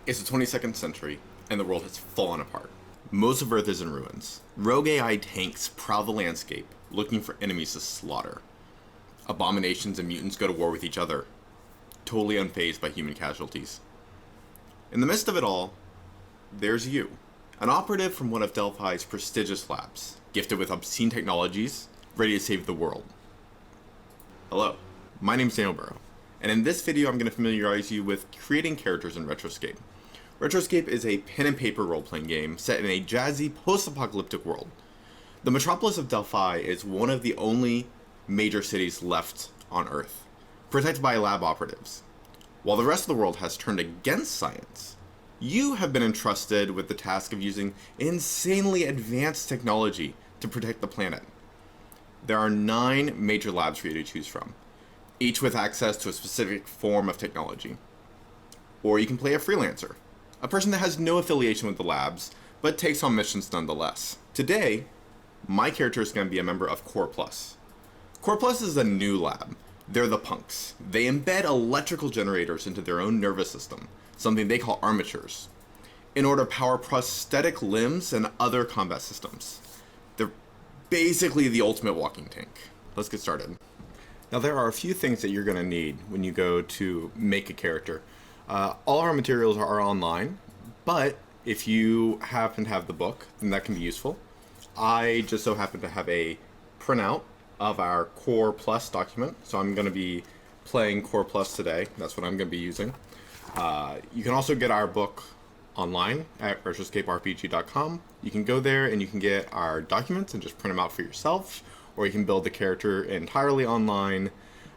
It's the 22nd century, and the world has fallen apart. Most of Earth is in ruins. Rogue AI tanks prowl the landscape, looking for enemies to slaughter. Abominations and mutants go to war with each other, totally unfazed by human casualties. In the midst of it all, there's you, an operative from one of Delphi's prestigious labs, gifted with obscene technologies, ready to save the world. Hello, my name's Daniel Burrow, and in this video I'm going to familiarize you with creating characters in Retroscape. Retroscape is a pen and paper role-playing game set in a jazzy post-apocalyptic world. The metropolis of Delphi is one of the only major cities left on Earth, protected by lab operatives. While the rest of the world has turned against science, you have been entrusted with the task of using insanely advanced technology to protect the planet. There are 9 major labs for you to choose from, each with access to a specific form of technology. Or you can play a freelancer, a person that has no affiliation with the labs, but takes on missions nonetheless. Today, my character is going to be a member of Core Plus. Core Plus is a new lab. They're the punks. They embed electrical generators into their own nervous system, something they call armatures, in order to power prosthetic limbs and other combat systems. They're basically the ultimate walking tank. Let's get started. Now there are a few things that you're going to need when you go to make a character. All of our materials are online, but if you happen to have the book, then that can be useful. I just so happen to have a printout of our Core Plus document, so I'm going to be playing Core Plus today. That's what I'm going to be using. You can also get our book online at retroscaperpg.com. You can go there and you can get our documents and just print them out for yourself, or you can build the character entirely online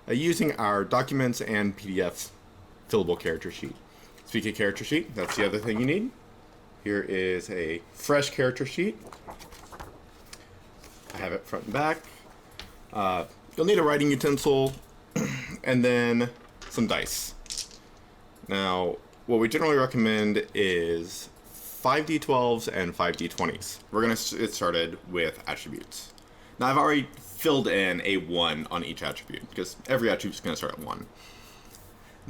using our documents and PDF fillable character sheet. Speaking of character sheet, that's the other thing you need. Here is a fresh character sheet. I have it front and back. You'll need a writing utensil and then some dice. Now, what we generally recommend is 5d12s and 5d20s. We're going to get started with attributes. Now, I've already filled in a 1 on each attribute because every attribute is going to start at 1.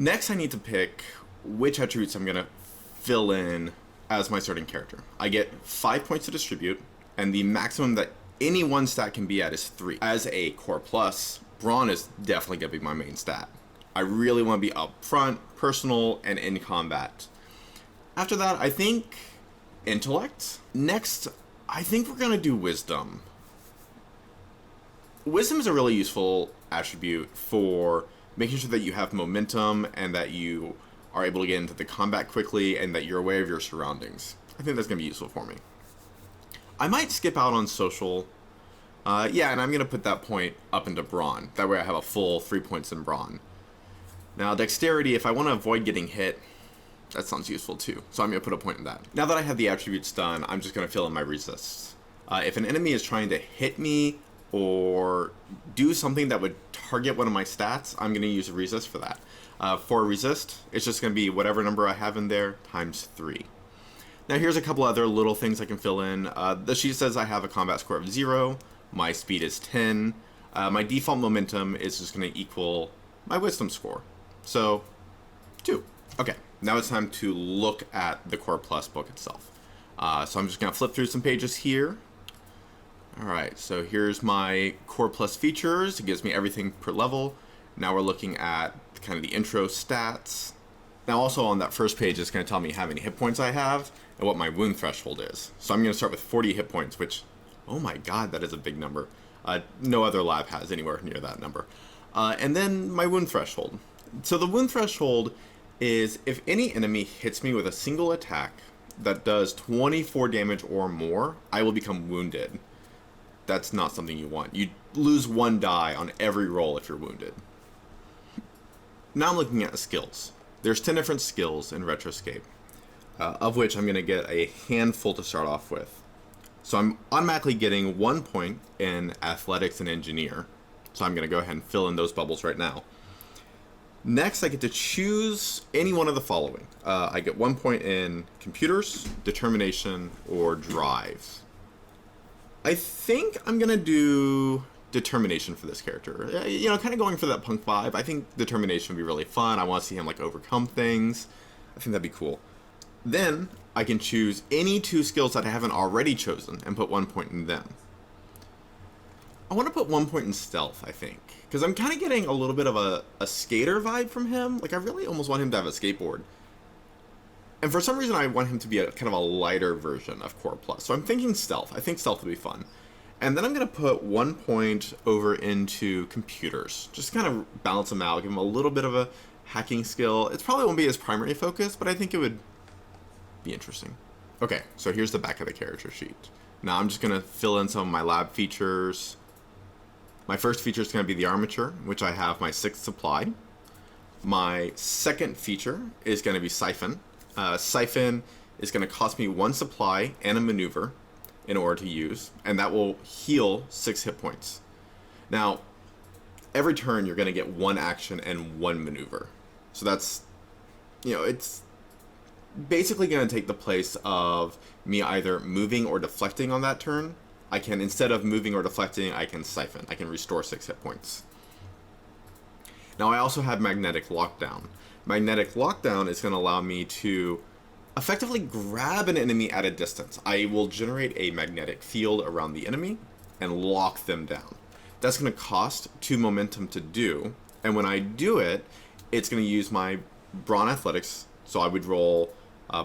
Next, I need to pick which attributes I'm going to fill in as my starting character. I get 5 points to distribute, and the maximum that any one stat can be at is 3. As a Core Plus, Brawn is definitely going to be my main stat. I really want to be upfront, personal, and in combat. After that, I think Intellect. Next, I think we're going to do Wisdom. Wisdom is a really useful attribute for making sure that you have momentum and that you are able to get into the combat quickly and that you're aware of your surroundings. I think that's going to be useful for me. I might skip out on Social. And I'm going to put that point up into Brawn. That way I have a full 3 points in Brawn. Now, Dexterity, if I want to avoid getting hit, that sounds useful too. So I'm going to put a point in that. Now that I have the attributes done, I'm just going to fill in my resists. If an enemy is trying to hit me or do something that would target one of my stats, I'm going to use a resist for that. For a resist, it's just going to be whatever number I have in there times 3. Now here's a couple other little things I can fill in. The sheet says I have a combat score of 0, my speed is 10, my default momentum is just going to equal my wisdom score. So, 2. Okay, now it's time to look at the Core Plus book itself. So I'm just going to flip through some pages here. Alright, so here's my Core Plus features. It gives me everything per level. Now we're looking at kind of the intro stats. Now also on that first page, it's going to tell me how many hit points I have and what my wound threshold is. So I'm going to start with 40 hit points, which, oh my god, that is a big number. No other lab has anywhere near that number. And then my wound threshold. So the wound threshold is if any enemy hits me with a single attack that does 24 damage or more, I will become wounded. That's not something you want. You lose 1 die on every roll if you're wounded. Now I'm looking at the skills. There's 10 different skills in Retroscape, of which I'm going to get a handful to start off with. So I'm automatically getting 1 point in Athletics and Engineer. So I'm going to go ahead and fill in those bubbles right now. Next, I get to choose any one of the following. I get 1 point in Computers, Determination, or Drive. I think I'm going to do Determination for this character. Kind of going for that punk vibe. I think Determination would be really fun. I want to see him, overcome things. I think that'd be cool. Then I can choose any 2 skills that I haven't already chosen and put 1 point in them. I want to put 1 point in stealth, I think, because I'm kind of getting a little bit of a skater vibe from him. Like, I really almost want him to have a skateboard. And for some reason, I want him to be a kind of a lighter version of Core Plus. So I'm thinking stealth. I think stealth would be fun. And then I'm going to put 1 point over into computers. Just kind of balance him out, give him a little bit of a hacking skill. It probably won't be his primary focus, but I think it would be interesting. Okay, so here's the back of the character sheet. Now I'm just going to fill in some of my lab features. My first feature is going to be the armature, which I have my 6th supply. My second feature is going to be siphon. Siphon is going to cost me 1 supply and a maneuver in order to use, and that will heal 6 hit points. Now, every turn you're going to get 1 action and 1 maneuver. So that's, it's basically going to take the place of me either moving or deflecting on that turn. I can, instead of moving or deflecting, I can siphon. I can restore 6 hit points. Now I also have magnetic lockdown. Magnetic lockdown is going to allow me to effectively grab an enemy at a distance. I will generate a magnetic field around the enemy and lock them down. That's going to cost 2 momentum to do, and when I do it, it's going to use my Brawn Athletics. So I would roll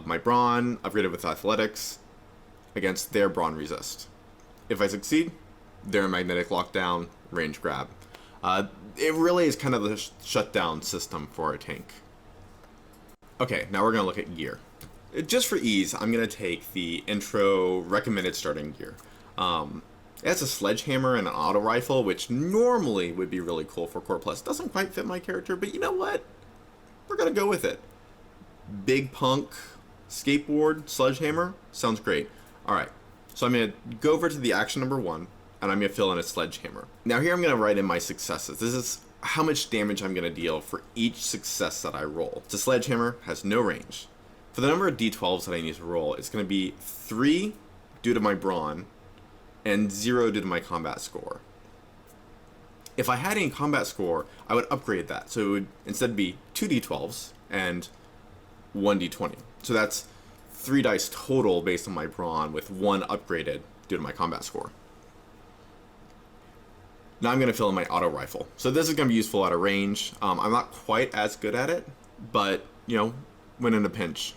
my Brawn, upgraded with Athletics, against their Brawn Resist. If I succeed, they're magnetic lockdown, range grab. It really is kind of the shutdown system for a tank. Okay, now we're going to look at gear. Just for ease, I'm going to take the intro recommended starting gear. It has a sledgehammer and an auto rifle, which normally would be really cool for Core Plus. Doesn't quite fit my character, but you know what? We're going to go with it. Big punk skateboard sledgehammer sounds great. All right, so I'm going to go over to the action number 1, and I'm going to fill in a sledgehammer. Now here I'm going to write in my successes. This is how much damage I'm going to deal for each success that I roll. The sledgehammer has no range. For the number of d12s that I need to roll, it's going to be 3 due to my brawn and 0 due to my combat score. If I had any combat score, I would upgrade that. So it would instead be 2 d12s and 1 d20. So that's 3 dice total based on my brawn with 1 upgraded due to my combat score. Now I'm going to fill in my auto rifle. So this is going to be useful at a range. I'm not quite as good at it, but, when in a pinch.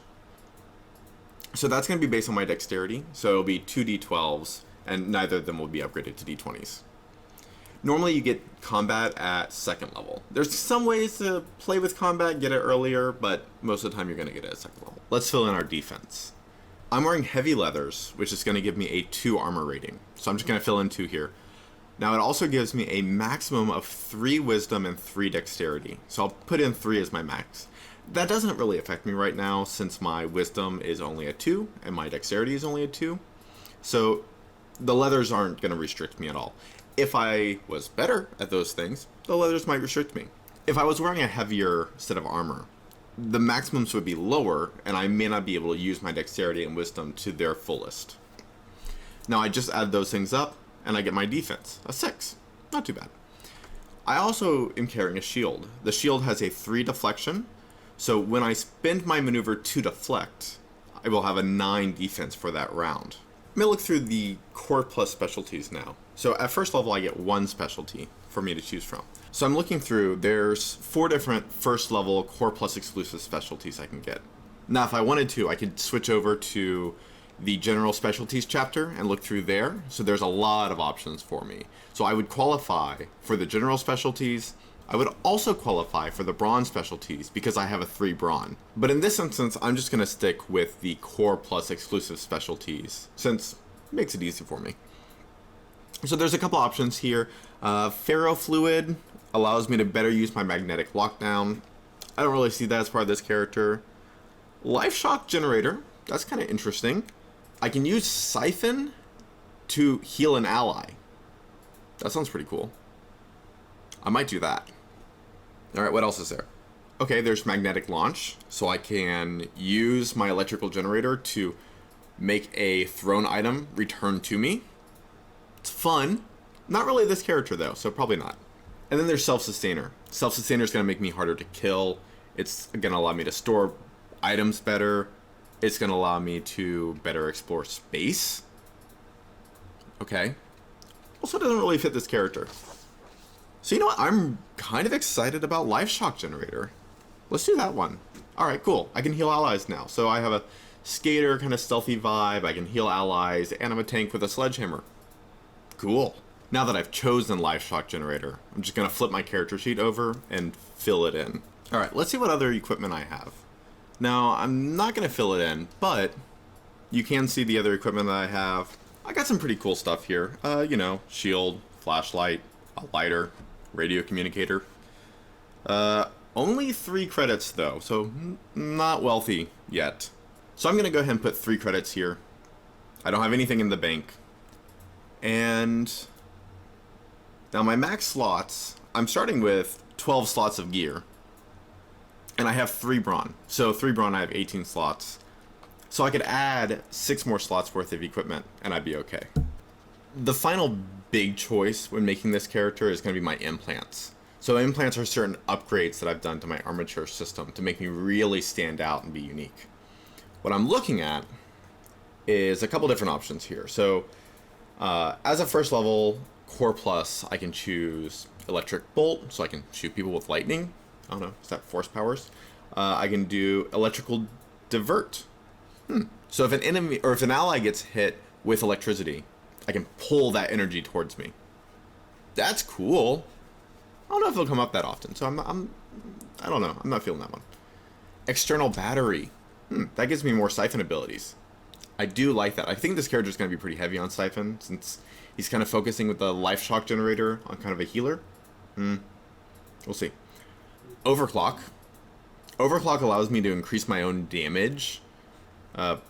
So that's going to be based on my dexterity. So it'll be 2 d12s, and neither of them will be upgraded to d20s. Normally you get combat at 2nd level. There's some ways to play with combat, get it earlier, but most of the time you're going to get it at 2nd level. Let's fill in our defense. I'm wearing heavy leathers, which is going to give me a 2 armor rating. So I'm just going to fill in 2 here. Now it also gives me a maximum of 3 wisdom and 3 dexterity. So I'll put in 3 as my max. That doesn't really affect me right now since my wisdom is only a 2 and my dexterity is only a 2. So the leathers aren't going to restrict me at all. If I was better at those things, the leathers might restrict me. If I was wearing a heavier set of armor, the maximums would be lower and I may not be able to use my dexterity and wisdom to their fullest. Now I just add those things up and I get my defense, a 6. Not too bad. I also am carrying a shield. The shield has a 3 deflection, so when I spend my maneuver to deflect, I will have a 9 defense for that round. Let me look through the Core Plus specialties now. So at first level, I get 1 specialty for me to choose from. So I'm looking through, there's 4 different first level Core Plus exclusive specialties I can get. Now, if I wanted to, I could switch over to the general specialties chapter and look through there. So there's a lot of options for me. So I would qualify for the general specialties. I would also qualify for the brawn specialties because I have a 3 brawn. But in this instance, I'm just going to stick with the Core Plus exclusive specialties since it makes it easy for me. So there's a couple options here. Ferrofluid allows me to better use my magnetic lockdown. I don't really see that as part of this character. Life Shock Generator, that's kind of interesting. I can use Siphon to heal an ally. That sounds pretty cool. I might do that. Alright, what else is there? Okay, there's Magnetic Launch, so I can use my electrical generator to make a thrown item return to me. It's fun. Not really this character though, so probably not. And then there's Self-Sustainer. Self-Sustainer is going to make me harder to kill. It's going to allow me to store items better. It's going to allow me to better explore space. Okay. Also doesn't really fit this character. So you know what? I'm kind of excited about Life Shock Generator. Let's do that one. Alright, cool. I can heal allies now. So I have a skater kind of stealthy vibe. I can heal allies, and I'm a tank with a sledgehammer. Cool. Now that I've chosen Life Shock Generator, I'm just going to flip my character sheet over and fill it in. Alright, let's see what other equipment I have. Now, I'm not going to fill it in, but you can see the other equipment that I have. I got some pretty cool stuff here. You know, shield, flashlight, a lighter, radio communicator. Only 3 credits though, so not wealthy yet. So I'm going to go ahead and put 3 credits here. I don't have anything in the bank. And now my max slots, I'm starting with 12 slots of gear. And I have 3 brawn. So 3 brawn, I have 18 slots. So I could add 6 more slots worth of equipment, and I'd be okay. The final big choice when making this character is going to be my implants. So implants are certain upgrades that I've done to my armature system to make me really stand out and be unique. What I'm looking at is a couple different options here. So as a first level core plus, I can choose electric bolt, so I can shoot people with lightning. I don't know, is that force powers? I can do electrical divert. So if an enemy or if an ally gets hit with electricity, I can pull that energy towards me. That's cool. I don't know if it'll come up that often, so I don't know. I'm not feeling that one. External battery. That gives me more siphon abilities. I do like that. I think this character is going to be pretty heavy on siphon since he's kind of focusing with the Life Shock Generator on kind of a healer. We'll see. Overclock. Overclock allows me to increase my own damage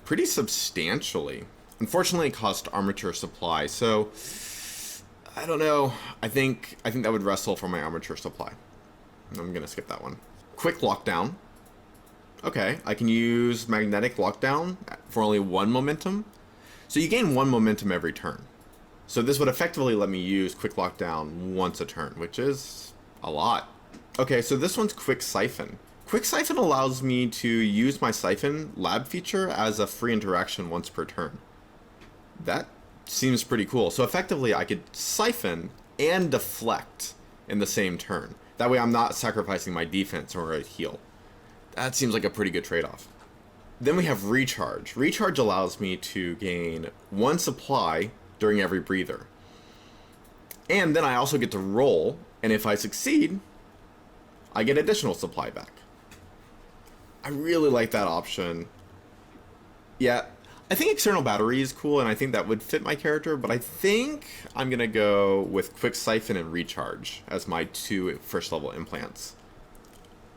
pretty substantially. Unfortunately, it costs armature supply, so I don't know. I think that would wrestle for my armature supply. I'm gonna skip that one. Quick lockdown. Okay, I can use magnetic lockdown for only 1 momentum. So you gain 1 momentum every turn. So this would effectively let me use quick lockdown once a turn, which is a lot. Okay, so this one's quick siphon. Quick siphon allows me to use my siphon lab feature as a free interaction once per turn. That seems pretty cool. So effectively I could siphon and deflect in the same turn. That way I'm not sacrificing my defense or a heal. That seems like a pretty good trade-off. Then we have recharge. Recharge allows me to gain 1 supply during every breather. And then I also get to roll, and if I succeed, I get additional supply back. I really like that option. Yeah, I think external battery is cool, and I think that would fit my character, but I think I'm gonna go with quick siphon and recharge as my 2 first level implants.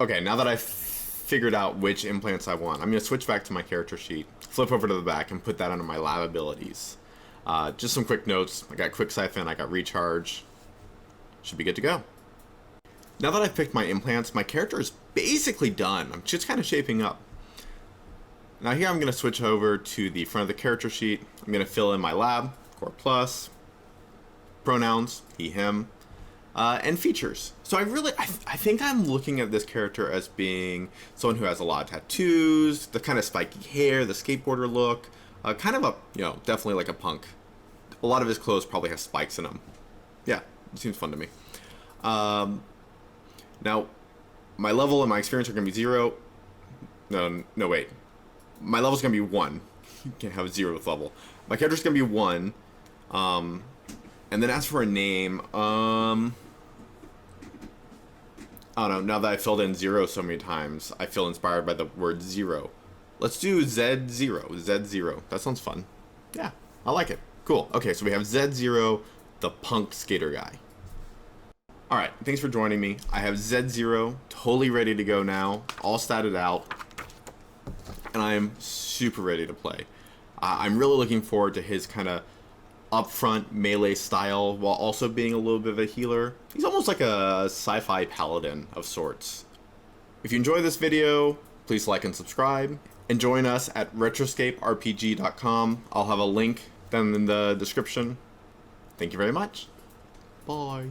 Okay, now that I've figured out which implants I want, I'm gonna switch back to my character sheet, flip over to the back, and put that under my lab abilities. Just some quick notes. I got quick siphon, I got recharge. Should be good to go. Now that I've picked my implants, my character is basically done. I'm just kind of shaping up. Now here I'm going to switch over to the front of the character sheet. I'm going to fill in my lab, core plus, pronouns, he, him, and features. So I think I'm looking at this character as being someone who has a lot of tattoos, the kind of spiky hair, the skateboarder look, kind of a, definitely like a punk. A lot of his clothes probably have spikes in them. Yeah, it seems fun to me. Now, my level and my experience are going to be 0. No, wait. My level's going to be 1. You can't have 0 with level. My character's going to be 1. And then as for a name, I don't know. Now that I filled in 0 so many times, I feel inspired by the word 0. Let's do Z0. Z0. That sounds fun. Yeah, I like it. Cool. Okay, so we have Z0, the punk skater guy. Alright, thanks for joining me. I have Z0 totally ready to go now, all statted out, and I am super ready to play. I'm really looking forward to his kind of upfront melee style while also being a little bit of a healer. He's almost like a sci-fi paladin of sorts. If you enjoyed this video, please like and subscribe, and join us at retroscaperpg.com. I'll have a link down in the description. Thank you very much. Bye.